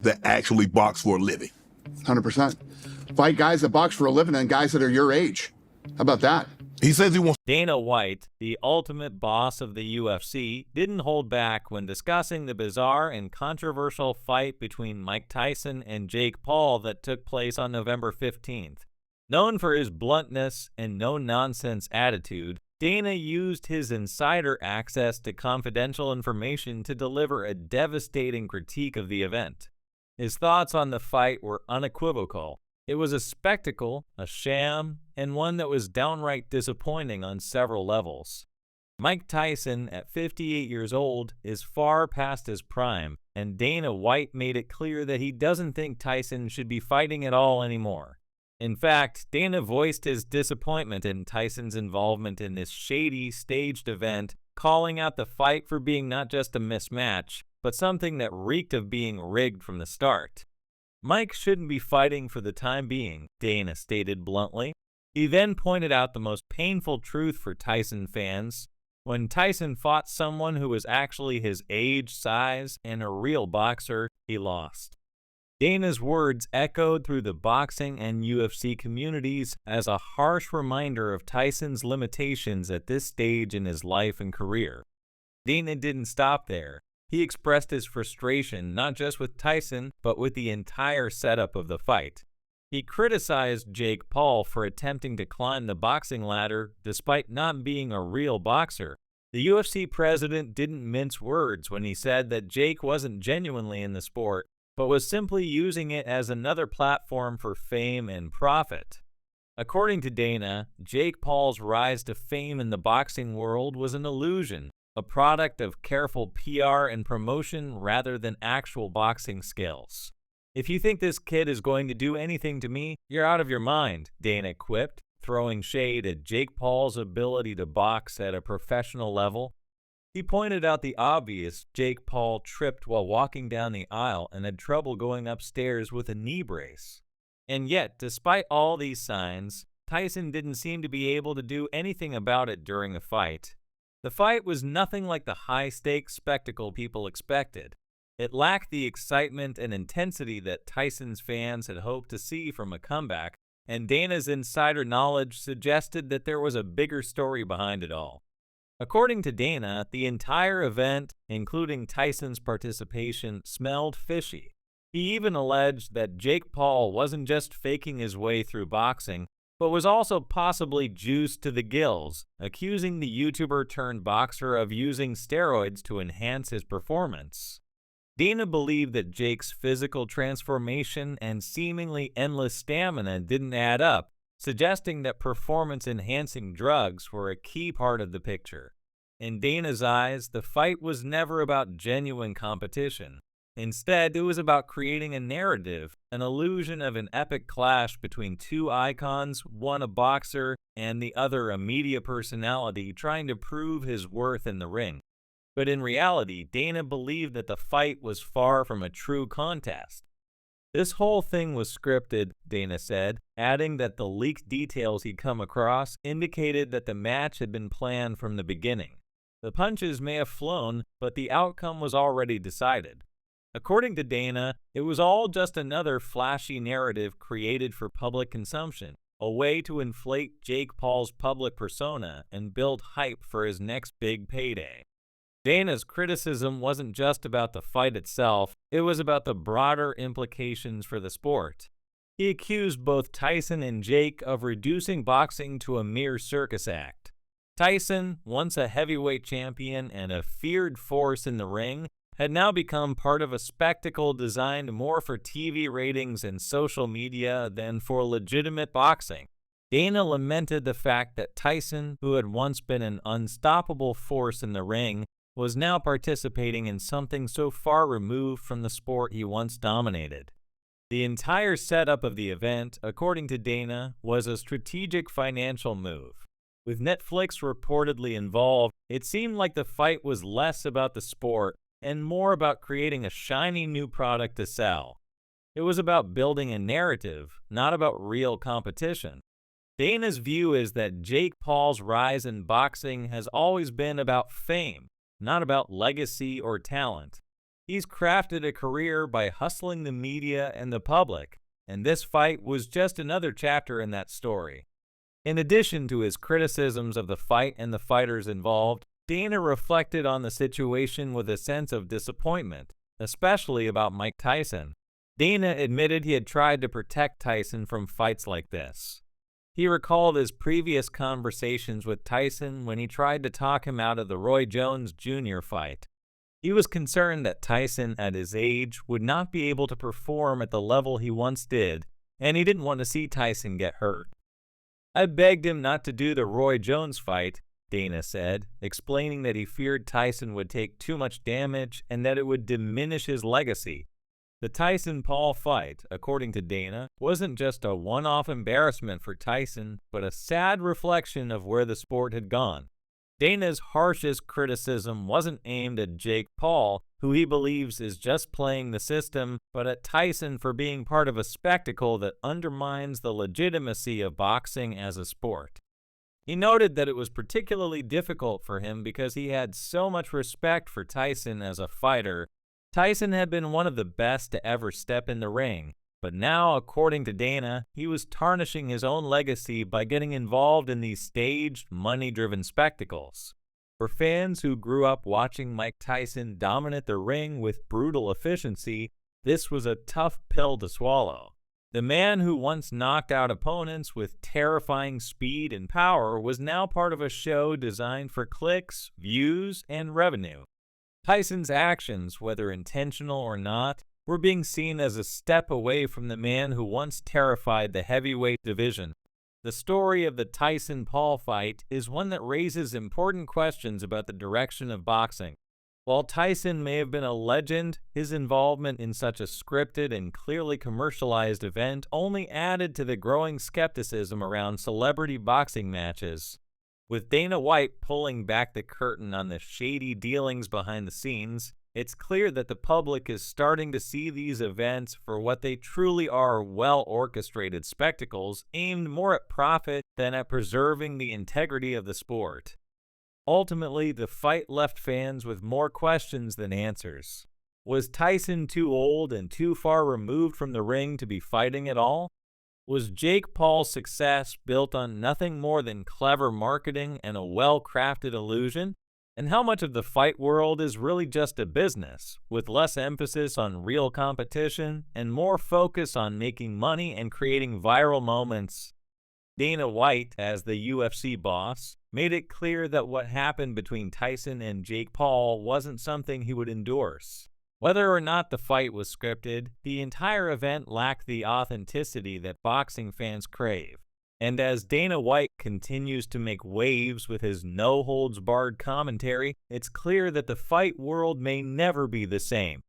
that actually box for a living. 100%. Fight guys that box for a living and guys that are your age. How about that? He says he wants. Dana White, the ultimate boss of the UFC, didn't hold back when discussing the bizarre and controversial fight between Mike Tyson and Jake Paul that took place on November 15th. Known for his bluntness and no-nonsense attitude, Dana used his insider access to confidential information to deliver a devastating critique of the event. His thoughts on the fight were unequivocal. It was a spectacle, a sham, and one that was downright disappointing on several levels. Mike Tyson, at 58 years old, is far past his prime, and Dana White made it clear that he doesn't think Tyson should be fighting at all anymore. In fact, Dana voiced his disappointment in Tyson's involvement in this shady, staged event, calling out the fight for being not just a mismatch, but something that reeked of being rigged from the start. Mike shouldn't be fighting for the time being, Dana stated bluntly. He then pointed out the most painful truth for Tyson fans. When Tyson fought someone who was actually his age, size, and a real boxer, he lost. Dana's words echoed through the boxing and UFC communities as a harsh reminder of Tyson's limitations at this stage in his life and career. Dana didn't stop there. He expressed his frustration not just with Tyson, but with the entire setup of the fight. He criticized Jake Paul for attempting to climb the boxing ladder despite not being a real boxer. The UFC president didn't mince words when he said that Jake wasn't genuinely in the sport, but was simply using it as another platform for fame and profit. According to Dana, Jake Paul's rise to fame in the boxing world was an illusion, a product of careful PR and promotion rather than actual boxing skills. "If you think this kid is going to do anything to me, you're out of your mind," Dana quipped, throwing shade at Jake Paul's ability to box at a professional level. He pointed out the obvious. Jake Paul tripped while walking down the aisle and had trouble going upstairs with a knee brace. And yet, despite all these signs, Tyson didn't seem to be able to do anything about it during the fight. The fight was nothing like the high-stakes spectacle people expected. It lacked the excitement and intensity that Tyson's fans had hoped to see from a comeback, and Dana's insider knowledge suggested that there was a bigger story behind it all. According to Dana, the entire event, including Tyson's participation, smelled fishy. He even alleged that Jake Paul wasn't just faking his way through boxing, but was also possibly juiced to the gills, accusing the YouTuber-turned-boxer of using steroids to enhance his performance. Dana believed that Jake's physical transformation and seemingly endless stamina didn't add up, suggesting that performance-enhancing drugs were a key part of the picture. In Dana's eyes, the fight was never about genuine competition. Instead, it was about creating a narrative, an illusion of an epic clash between two icons, one a boxer and the other a media personality trying to prove his worth in the ring. But in reality, Dana believed that the fight was far from a true contest. "This whole thing was scripted," Dana said, adding that the leaked details he'd come across indicated that the match had been planned from the beginning. The punches may have flown, but the outcome was already decided. According to Dana, it was all just another flashy narrative created for public consumption, a way to inflate Jake Paul's public persona and build hype for his next big payday. Dana's criticism wasn't just about the fight itself, it was about the broader implications for the sport. He accused both Tyson and Jake of reducing boxing to a mere circus act. Tyson, once a heavyweight champion and a feared force in the ring, had now become part of a spectacle designed more for TV ratings and social media than for legitimate boxing. Dana lamented the fact that Tyson, who had once been an unstoppable force in the ring, was now participating in something so far removed from the sport he once dominated. The entire setup of the event, according to Dana, was a strategic financial move. With Netflix reportedly involved, it seemed like the fight was less about the sport and more about creating a shiny new product to sell. It was about building a narrative, not about real competition. Dana's view is that Jake Paul's rise in boxing has always been about fame, not about legacy or talent. He's crafted a career by hustling the media and the public, and this fight was just another chapter in that story. In addition to his criticisms of the fight and the fighters involved, Dana reflected on the situation with a sense of disappointment, especially about Mike Tyson. Dana admitted he had tried to protect Tyson from fights like this. He recalled his previous conversations with Tyson when he tried to talk him out of the Roy Jones Jr. fight. He was concerned that Tyson, at his age, would not be able to perform at the level he once did, and he didn't want to see Tyson get hurt. I begged him not to do the Roy Jones fight, Dana said, explaining that he feared Tyson would take too much damage and that it would diminish his legacy. The Tyson-Paul fight, according to Dana, wasn't just a one-off embarrassment for Tyson, but a sad reflection of where the sport had gone. Dana's harshest criticism wasn't aimed at Jake Paul, who he believes is just playing the system, but at Tyson for being part of a spectacle that undermines the legitimacy of boxing as a sport. He noted that it was particularly difficult for him because he had so much respect for Tyson as a fighter. Tyson had been one of the best to ever step in the ring, but now, according to Dana, he was tarnishing his own legacy by getting involved in these staged, money-driven spectacles. For fans who grew up watching Mike Tyson dominate the ring with brutal efficiency, this was a tough pill to swallow. The man who once knocked out opponents with terrifying speed and power was now part of a show designed for clicks, views, and revenue. Tyson's actions, whether intentional or not, were being seen as a step away from the man who once terrified the heavyweight division. The story of the Tyson-Paul fight is one that raises important questions about the direction of boxing. While Tyson may have been a legend, his involvement in such a scripted and clearly commercialized event only added to the growing skepticism around celebrity boxing matches. With Dana White pulling back the curtain on the shady dealings behind the scenes, it's clear that the public is starting to see these events for what they truly are: well-orchestrated spectacles aimed more at profit than at preserving the integrity of the sport. Ultimately, the fight left fans with more questions than answers. Was Tyson too old and too far removed from the ring to be fighting at all? Was Jake Paul's success built on nothing more than clever marketing and a well-crafted illusion? And how much of the fight world is really just a business, with less emphasis on real competition and more focus on making money and creating viral moments? Dana White, as the UFC boss, made it clear that what happened between Tyson and Jake Paul wasn't something he would endorse. Whether or not the fight was scripted, the entire event lacked the authenticity that boxing fans crave. And as Dana White continues to make waves with his no-holds-barred commentary, it's clear that the fight world may never be the same.